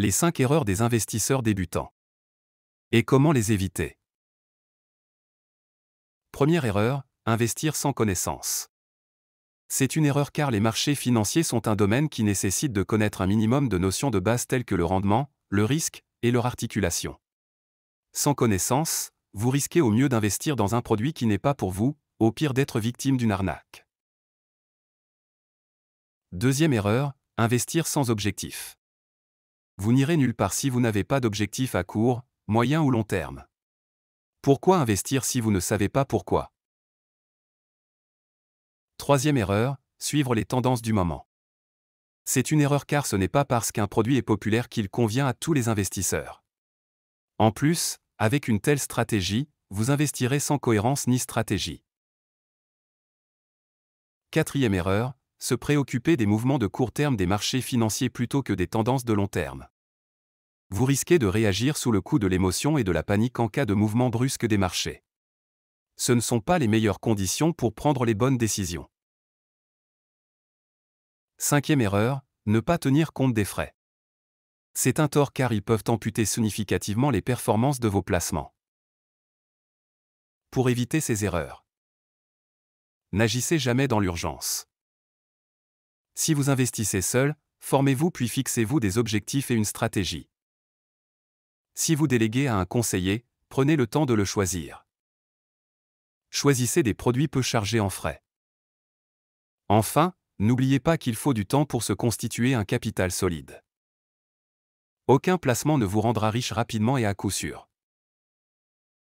Les 5 erreurs des investisseurs débutants. Et comment les éviter? Première erreur, investir sans connaissance. C'est une erreur car les marchés financiers sont un domaine qui nécessite de connaître un minimum de notions de base telles que le rendement, le risque et leur articulation. Sans connaissance, vous risquez au mieux d'investir dans un produit qui n'est pas pour vous, au pire d'être victime d'une arnaque. Deuxième erreur, investir sans objectif. Vous n'irez nulle part si vous n'avez pas d'objectif à court, moyen ou long terme. Pourquoi investir si vous ne savez pas pourquoi? Troisième erreur, suivre les tendances du moment. C'est une erreur car ce n'est pas parce qu'un produit est populaire qu'il convient à tous les investisseurs. En plus, avec une telle stratégie, vous investirez sans cohérence ni stratégie. Quatrième erreur, se préoccuper des mouvements de court terme des marchés financiers plutôt que des tendances de long terme. Vous risquez de réagir sous le coup de l'émotion et de la panique en cas de mouvement brusque des marchés. Ce ne sont pas les meilleures conditions pour prendre les bonnes décisions. Cinquième erreur, ne pas tenir compte des frais. C'est un tort car ils peuvent amputer significativement les performances de vos placements. Pour éviter ces erreurs, n'agissez jamais dans l'urgence. Si vous investissez seul, formez-vous puis fixez-vous des objectifs et une stratégie. Si vous déléguez à un conseiller, prenez le temps de le choisir. Choisissez des produits peu chargés en frais. Enfin, n'oubliez pas qu'il faut du temps pour se constituer un capital solide. Aucun placement ne vous rendra riche rapidement et à coup sûr.